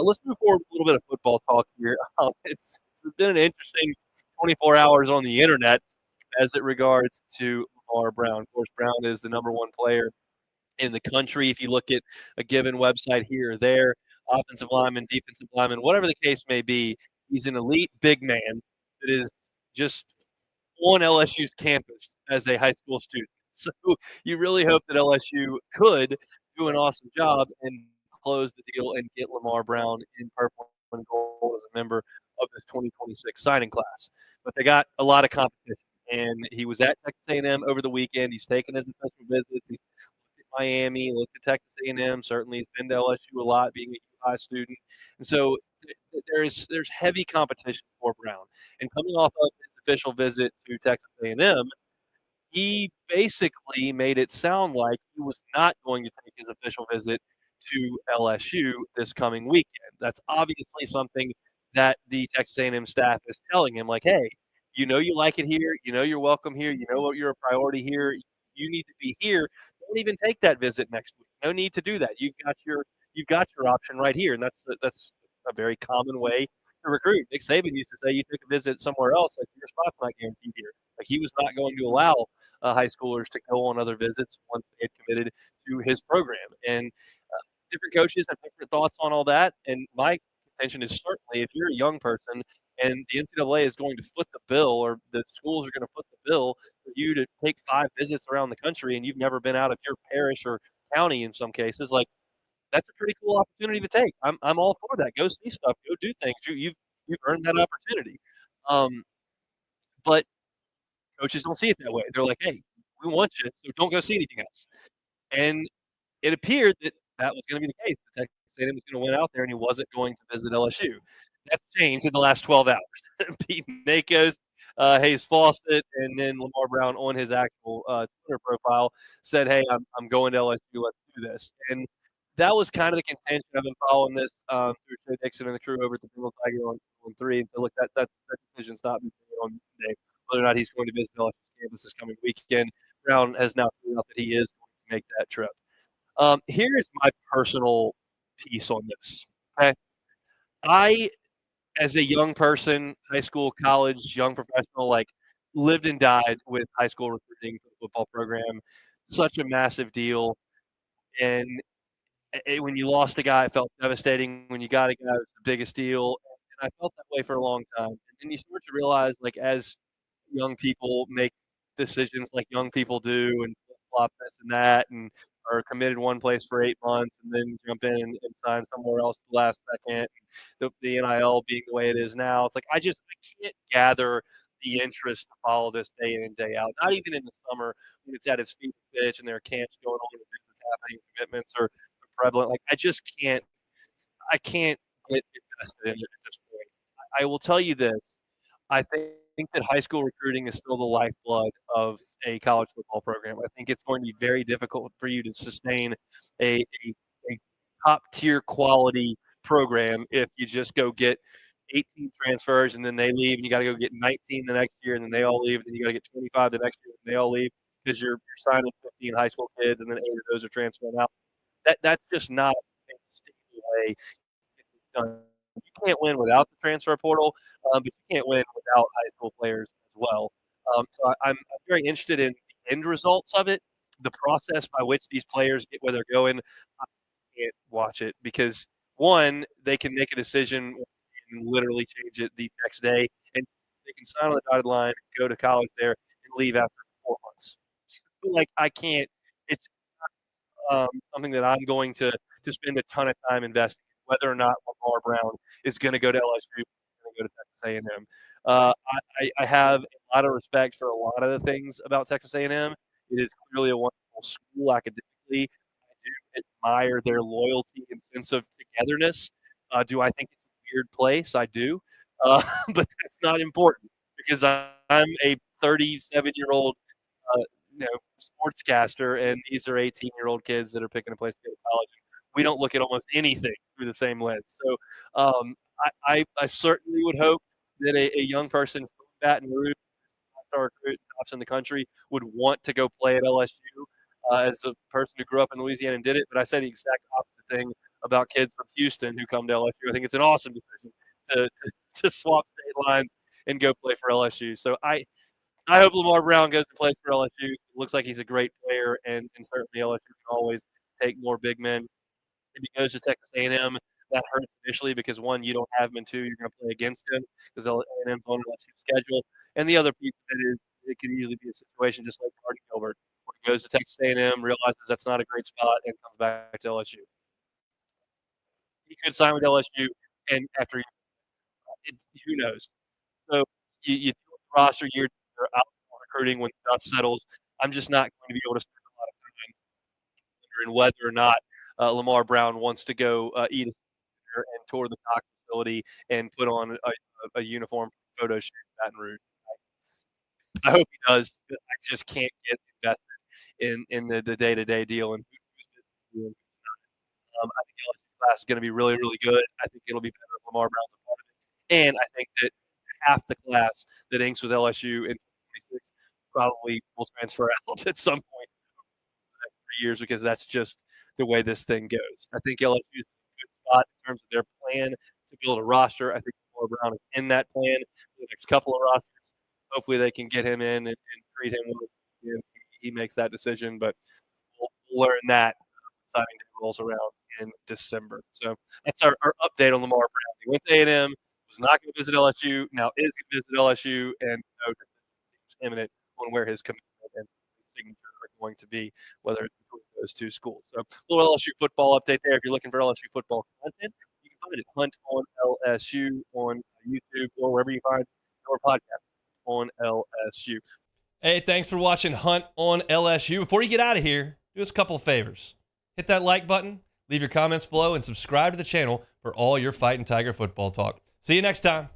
Let's move forward with a little bit of football talk here. It's been an interesting 24 hours on the internet as it regards to Lamar Brown. Of course, Brown is the number one player in the country. If you look at a given website here or there, offensive lineman, defensive lineman, whatever the case may be, he's an elite big man that is just on LSU's campus as a high school student. So you really hope that LSU could do an awesome job and close the deal and get Lamar Brown in purple and gold as a member of this 2026 signing class. But they got a lot of competition, and he was at Texas A&M over the weekend. He's taken his official visits. He's looked at Miami, looked at Texas A&M. Certainly, he's been to LSU a lot, being a UI student, and so there's heavy competition for Brown. And coming off of his official visit to Texas A&M, he basically made it sound like he was not going to take his official visit to LSU this coming weekend. That's obviously something that the Texas A&M staff is telling him, like, hey, you know you like it here, you know you're welcome here, you know what you're a priority here, you need to be here. Don't even take that visit next week. No need to do that. You've got your option right here, and that's a very common way to recruit. Nick Saban used to say, you took a visit somewhere else, like your spot's not guaranteed here. Like he was not going to allow high schoolers to go on other visits once they had committed to his program. And different coaches have different thoughts on all that. And my contention is certainly if you're a young person and the NCAA is going to foot the bill or the schools are going to foot the bill for you to take 5 visits around the country and you've never been out of your parish or county in some cases, like that's a pretty cool opportunity to take. I'm all for that. Go see stuff. Go do things. You've earned that opportunity. Um, but coaches don't see it that way. They're like, hey, we want you, so don't go see anything else. And it appeared that that was going to be the case. The Texas A&M was going to win out there, and he wasn't going to visit LSU. That's changed in the last 12 hours. Pete Nakos, Hayes Fawcett, and then Lamar Brown on his actual Twitter profile said, "Hey, I'm going to LSU. Let's do this." And that was kind of the contention. I've been following this through Trey Dixon and the crew over at the Bengal Tiger on 3. And so, look, that decision's not being made on Monday, whether or not he's going to visit LSU campus this coming weekend. Brown has now figured out that he is going to make that trip. Here's my personal piece on this. Okay. I, as a young person, high school, college, young professional, like lived and died with high school recruiting for the football program. Such a massive deal. And when you lost a guy, it felt devastating. When you got a guy, it was the biggest deal. And I felt that way for a long time. And then you start to realize, like, as young people make decisions like young people do and flop this and that and are committed one place for 8 months and then jump in and sign somewhere else at the last second. The NIL being the way it is now, it's like I can't gather the interest to follow this day in and day out. Not even in the summer when it's at its fever pitch and there are camps going on and things happening, commitments are prevalent. Like I can't get invested in it at this point. I will tell you this. I think that high school recruiting is still the lifeblood of a college football program. I think it's going to be very difficult for you to sustain a top tier quality program if you just go get 18 transfers and then they leave and you got to go get 19 the next year and then they all leave and then you got to get 25 the next year and they all leave because you're signing 15 high school kids and then 8 of those are transferring out. That's just not a stable way it's done. You can't win without the transfer portal, but you can't win without high school players as well. So I'm very interested in the end results of it, the process by which these players get where they're going. I can't watch it because one, they can make a decision and literally change it the next day, and they can sign on the dotted line, go to college there, and leave after 4 months. So, like I can't. It's something that I'm going to spend a ton of time investing in, whether or not Lamar Brown is going to go to LSU, going to go to Texas A&M. I have a lot of respect for a lot of the things about Texas A&M. It is clearly a wonderful school academically. I do admire their loyalty and sense of togetherness. Do I think it's a weird place? I do, but that's not important because I'm a 37-year-old uh, sportscaster, and these are 18-year-old kids that are picking a place to go to college. We don't look at almost anything through the same lens. So I certainly would hope that a young person from Baton Rouge, star recruit, tops in the country, would want to go play at LSU. As a person who grew up in Louisiana and did it, but I say the exact opposite thing about kids from Houston who come to LSU. I think it's an awesome decision to swap state lines and go play for LSU. So I hope Lamar Brown goes to play for LSU. It looks like he's a great player, and certainly LSU can always take more big men. If he goes to Texas A&M, that hurts initially because one, you don't have him, and two, you're going to play against him because A&M's on LSU schedule. And the other piece of it is it could easily be a situation just like Martin Gilbert, where he goes to Texas A&M, realizes that's not a great spot, and comes back to LSU. He could sign with LSU, and after who knows? So you do the roster year to year out recruiting when the dust settles. I'm just not going to be able to spend a lot of time wondering whether or not Lamar Brown wants to go eat a dinner and tour the Cox facility and put on a uniform photo shoot in Baton Rouge. I hope he does. I just can't get invested in the day-to-day deal and who's doing. I think LSU's class is going to be really, really good. I think it'll be better if Lamar Brown's a part of it. And I think that half the class that inks with LSU in 2026 probably will transfer out at some point in the next 3 years because that's just the way this thing goes. I think LSU is in a good spot in terms of their plan to build a roster. I think Lamar Brown is in that plan for the next couple of rosters. Hopefully they can get him in and treat him well if he makes that decision. But we'll learn that signing day rolls around in December. So that's our update on Lamar Brown. He went to A&M, was not going to visit LSU, now is going to visit LSU, and no decision seems imminent on where his commitment and signature are going to be, whether it's between those two schools. So a little LSU football update there. If you're looking for LSU football content, you can find it at Hunt on LSU on YouTube or wherever you find your podcast on LSU. Hey, thanks for watching Hunt on LSU. Before you get out of here, do us a couple of favors. Hit that like button, leave your comments below, and subscribe to the channel for all your Fighting Tiger football talk. See you next time.